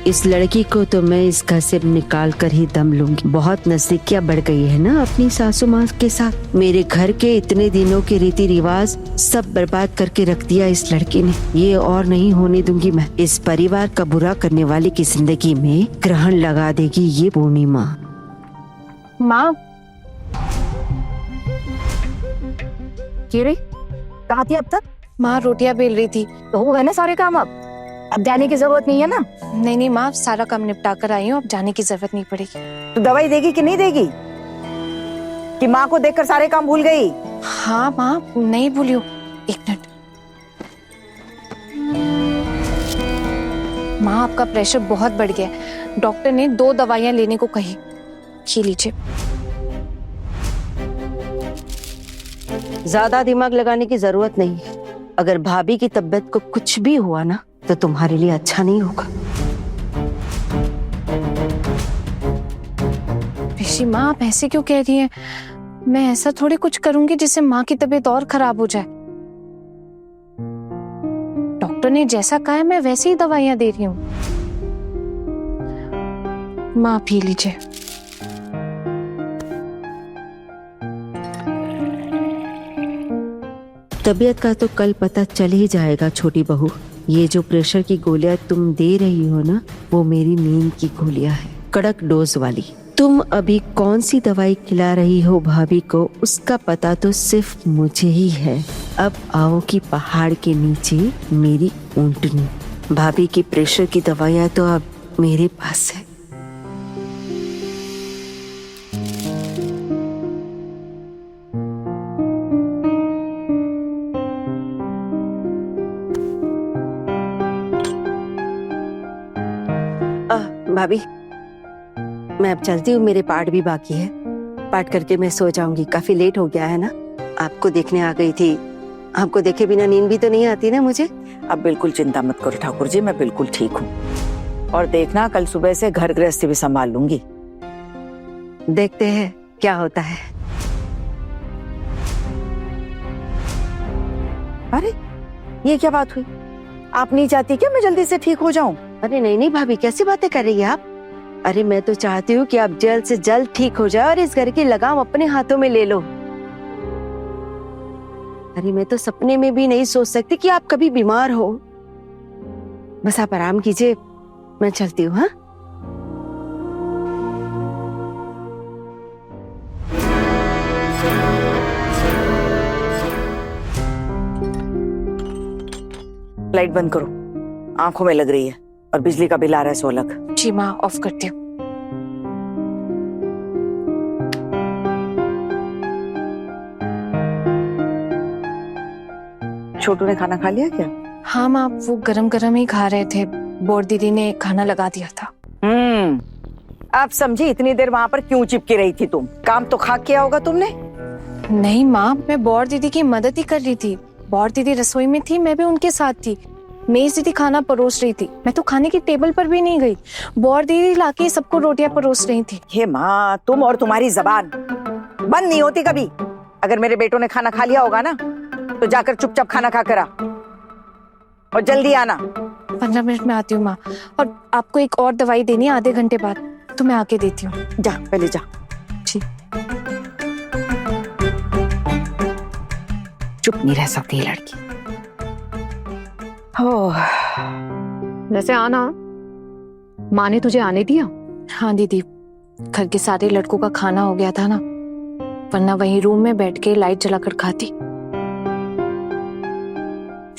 इस लड़की को तो मैं इस घर से निकाल कर ही दम लूंगी। बहुत नजदीकियां बढ़ गई है ना अपनी सासू माँ के साथ। मेरे घर के इतने दिनों के रीति रिवाज सब बर्बाद करके रख दिया इस लड़की ने। ये और नहीं होने दूंगी मैं। इस परिवार का बुरा करने वाली की जिंदगी में ग्रहण लगा देगी ये पूर्णिमा। माँ कहाँ थी अब तक? माँ रोटियां बेल रही थी। तो हो गए ना सारे काम, अब जाने की जरूरत नहीं है ना? नहीं माँ, सारा काम निपटा कर आई हूँ, अब जाने की जरूरत नहीं पड़ेगी। तो दवाई देगी कि नहीं देगी? कि माँ को देखकर सारे काम भूल गई? हाँ माँ, नहीं भूलियो। एक मिनट। माँ आपका प्रेशर बहुत बढ़ गया है, डॉक्टर ने 2 दवाइयाँ लेने को कही। ये लीजिए। ज्यादा दिमाग लगाने की जरूरत नहीं है। अगर भाभी की तबीयत को कुछ भी हुआ ना तो तुम्हारे लिए अच्छा नहीं होगा। ऋषि माँ, आप ऐसे क्यों कह रही हैं? मैं ऐसा थोड़ी कुछ करूंगी जिससे माँ की तबीयत और खराब हो जाए। डॉक्टर ने जैसा कहा है मैं वैसे ही दवाइयां दे रही हूँ। माँ पी लीजिए। तबीयत का तो कल पता चल ही जाएगा छोटी बहू। ये जो प्रेशर की गोलियां तुम दे रही हो ना, वो मेरी नींद की गोलियां हैं, कड़क डोज वाली। तुम अभी कौन सी दवाई खिला रही हो भाभी को, उसका पता तो सिर्फ मुझे ही है। अब आओ कि पहाड़ के नीचे मेरी ऊँटनी। भाभी की प्रेशर की दवाइयां तो अब मेरे पास है। भाभी मैं अब चलती हूँ, मेरे पाठ भी बाकी है। पाठ करके मैं सो जाऊंगी, काफी लेट हो गया है ना। आपको देखने आ गई थी, आपको देखे बिना नींद भी तो नहीं आती ना मुझे। अब बिल्कुल चिंता मत करो ठाकुर जी, मैं बिल्कुल ठीक हूँ। और देखना कल सुबह से घर गृहस्थी भी संभाल लूंगी। देखते हैं क्या होता है। अरे ये क्या बात हुई? आप नहीं चाहती क्या मैं जल्दी से ठीक हो जाऊं? अरे नहीं भाभी, कैसी बातें कर रही है आप? अरे मैं तो चाहती हूँ कि आप जल्द से जल्द ठीक हो जाए और इस घर की लगाम अपने हाथों में ले लो। अरे मैं तो सपने में भी नहीं सोच सकती कि आप कभी बीमार हो। बस आप आराम कीजिए, मैं चलती हूँ। हाँ लाइट बंद करो, आंखों में लग रही है, और बिजली का बिल आ रहा है 16 लाख। जी माँ, ऑफ करती हूँ। छोटू ने खाना खा लिया क्या? हाँ माँ, वो गरम गरम ही खा रहे थे। बोर दीदी ने खाना लगा दिया था। अब समझी इतनी देर वहां पर क्यों चिपकी रही थी तुम? काम तो खा किया होगा तुमने। नहीं माँ, मैं बौर दीदी की मदद ही कर रही थी। बौर दीदी रसोई में थी, मैं भी उनके साथ थी। मेज दीदी खाना परोस रही थी, मैं तो खाने की टेबल पर भी नहीं गई। बौर दीदी लाके सबको रोटियां परोस रही थी। हे माँ, तुम और तुम्हारी जबान बंद नहीं होती कभी। अगर मेरे बेटों ने खाना खा लिया होगा ना तो जाकर चुपचाप खाना खा कर आ, और जल्दी आना। 15 मिनट में आती हूँ माँ। और आपको एक और दवाई देनी है आधे घंटे बाद, तो मैं आके देती हूँ। जा पहले जा। जी। चुप नहीं रह सकती ये लड़की। हो वैसे आना, माँ ने तुझे आने दिया? हाँ दीदी, घर के सारे लड़कों का खाना हो गया था ना, वरना वहीं रूम में बैठ के लाइट जलाकर खाती।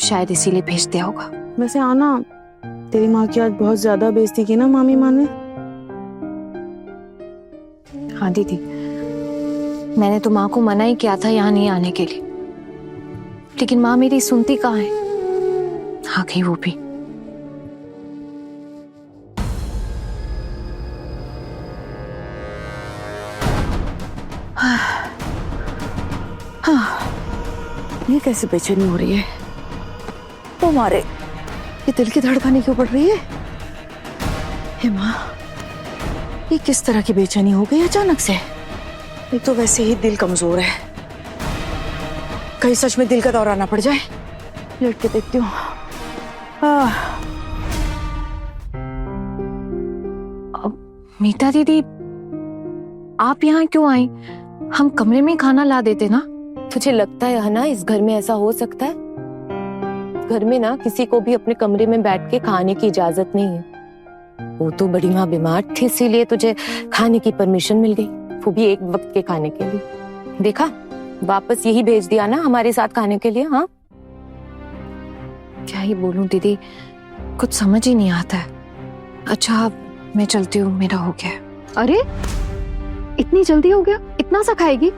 शायद इसीलिए भेज दिया होगा। वैसे आना, तेरी माँ की आज बहुत ज्यादा बेइज्जती की ना मामी माँ ने। हाँ दीदी, मैंने तो माँ को मना ही किया था यहाँ नहीं आने के लिए, लेकिन माँ मेरी सुनती कहाँ है। आ गई वो भी। ये कैसे बेचैनी हो रही है? तुम्हारे ये दिल की धड़कने क्यों बढ़ रही है? हे माँ, ये किस तरह की बेचैनी हो गई अचानक से? एक तो वैसे ही दिल कमजोर है, कहीं सच में दिल का दौरा ना पड़ जाए। लेट के देखती हूँ। मीता दीदी, आप यहाँ क्यों आई? हम कमरे में ही खाना ला देते ना। तुझे लगता है ना इस घर में ऐसा हो सकता है? घर में ना किसी को भी अपने कमरे में बैठ के खाने की इजाजत नहीं है। वो तो बड़ी माँ बीमार थी, इसीलिए तुझे खाने की परमिशन मिल गई, वो भी एक वक्त के खाने के लिए। देखा, वापस यही भेज दिया ना हमारे साथ खाने के लिए। हाँ, क्या ही बोलूं दीदी, कुछ समझ ही नहीं आता है। अच्छा, मैं चलती हूँ, मेरा हो गया है। अरे इतनी जल्दी हो गया? इतना सा खाएगी?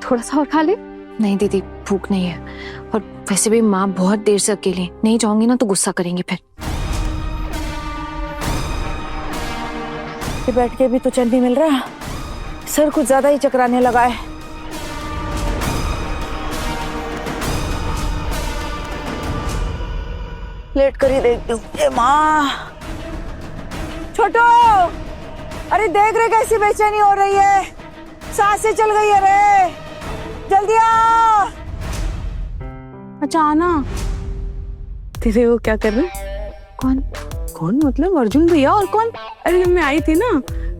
थोड़ा सा और खा ले। नहीं दीदी, भूख नहीं है, और वैसे भी माँ बहुत देर से अकेली, नहीं जाऊंगी ना तो गुस्सा करेंगे फिर। ये बैठ के भी तो चैन नहीं मिल रहा, सर कुछ ज्यादा ही चकराने लगा है। लेट कर ही देखती हूँ। ए माँ, छोटो, अरे देख रहे कैसी बेचैनी हो रही है, सांसें चल गई है रे, जल्दी आ। अच्छा आना। तेरे वो क्या कर रहे? कौन? कौन मतलब अर्जुन भैया, और कौन? अरे जब मैं आई थी ना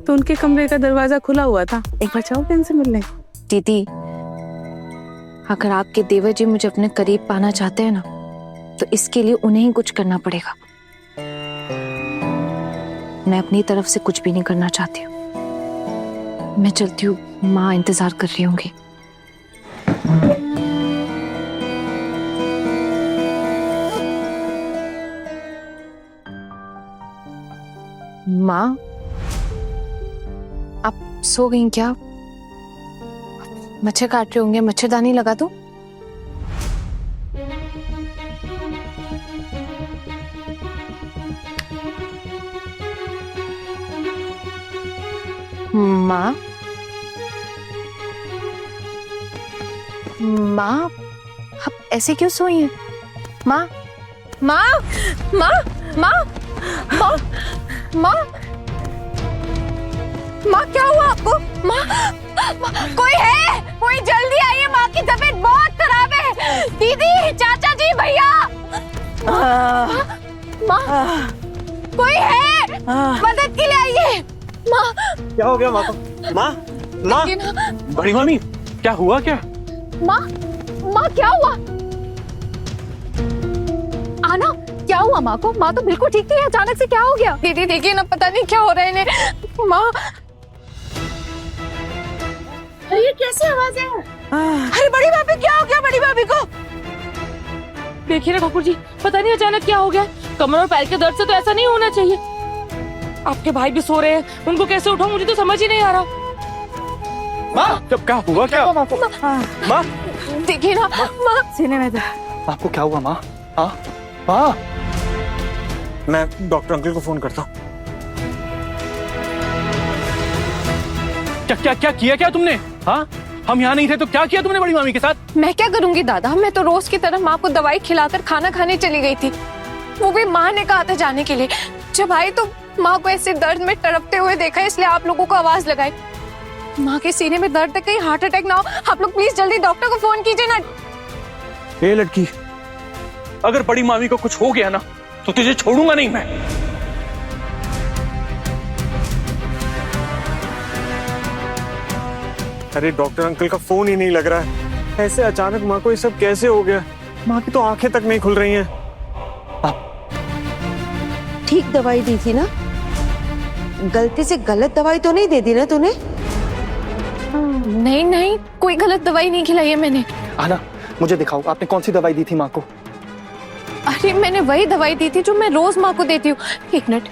तो उनके कमरे का दरवाजा खुला हुआ था, एक बार चाहो उनसे मिलने। दीदी, अगर आपके देवर जी मुझे अपने करीब पाना चाहते हैं ना, तो इसके लिए उन्हें ही कुछ करना पड़ेगा। मैं अपनी तरफ से कुछ भी नहीं करना चाहती हूँ। मैं चलती हूँ, माँ इंतजार कर रही होंगी। माँ, आप सो गई क्या? मच्छर काट रहे होंगे, मच्छरदानी लगा दूं? माँ, माँ, आप ऐसे क्यों सोई हैं? माँ, माँ, माँ, माँ, माँ, माँ, माँ, क्या हुआ आपको? माँ, कोई है? कोई जल्दी आइए, माँ की तबीयत बहुत खराब है। दीदी, चाचा जी, भैया, माँ, कोई है? मदद के लिए आइए। माँ, क्या हो गया माँ को? माँ, माँ, बड़ी मामी, क्या हुआ क्या? माँ, माँ क्या हुआ? आना, क्या हुआ माँ को? माँ तो बिल्कुल ठीक थी, अचानक से क्या हो गया? दीदी देखिए ना, पता नहीं क्या हो रहा है इन्हें। माँ, ये कैसी आवाज है? अरे बड़ी भाभी, क्या हो गया बड़ी भाभी को? देखिए ना ठाकुर जी, पता नहीं अचानक क्या हो गया। कमर और पैर के दर्द से तो ऐसा नहीं होना चाहिए। आपके भाई भी सो रहे हैं, उनको कैसे उठाऊं मुझे तो समझ ही नहीं आ रहा। माँ, जब क्या हुआ क्या? माँ, देखिए ना, माँ, सीने में आपको क्या हुआ माँ? हाँ, माँ, मैं डॉक्टर अंकल को फोन करता हूँ। क्या क्या क्या किया क्या तुमने? हाँ, हम यहाँ नहीं थे तो क्या किया तुमने बड़ी मामी के साथ? मैं क्या करूंगी दादा, मैं तो रोज की तरह माँ को दवाई खिलाकर खाना खाने चली गई थी। वो भी माँ ने कहा था जाने के लिए। जब आई तो माँ को ऐसे दर्द में तड़पते हुए देखा, इसलिए आप लोगों को आवाज लगाई। माँ के सीने में दर्द है, कहीं हार्ट अटैक ना हो। आप लोग प्लीज जल्दी डॉक्टर को फोन कीजिए ना। ए लड़की, अगर बड़ी मामी को कुछ हो गया ना तो तुझे छोड़ूंगा नहीं मैं। अरे डॉक्टर अंकल का फोन ही नहीं लग रहा है। ऐसे अचानक माँ को ये सब कैसे हो गया? माँ की तो आंखें तक नहीं खुल रही हैं। ठीक दवाई दी थी ना? गलती से गलत दवाई तो नहीं दे दी ना तूने? नहीं नहीं, कोई गलत दवाई नहीं खिलाई है मैंने। आना, मुझे दिखाओ आपने कौन सी दवाई दी थी माँ को? अरे मैंने वही दवाई दी थी जो मैं रोज माँ को देती हूँ। एक मिनट,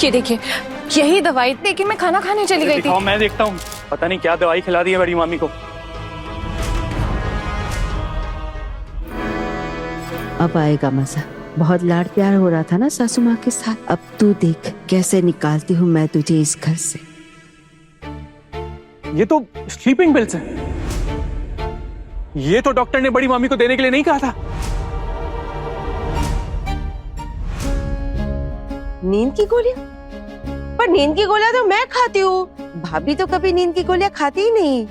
ये देखिए, यही दवाई देखिए, मैं खाना खाने चली गई थी। मैं देखता हूँ, पता नहीं क्या दवाई खिला दी है बड़ी मामी को। अब आएगा मजा। बहुत लाड प्यार हो रहा था ना सासू माँ के साथ। अब तू देख कैसे निकालती हूँ मैं तुझे इस घर से। ये तो स्लीपिंग पिल्स हैं। ये तो डॉक्टर ने बड़ी मामी को देने के लिए नहीं कहा था। नींद की गोलियां? पर नींद की गोलियां तो मैं खाती हूँ, भाभी तो कभी नींद की गोलियां खाती ही नहीं।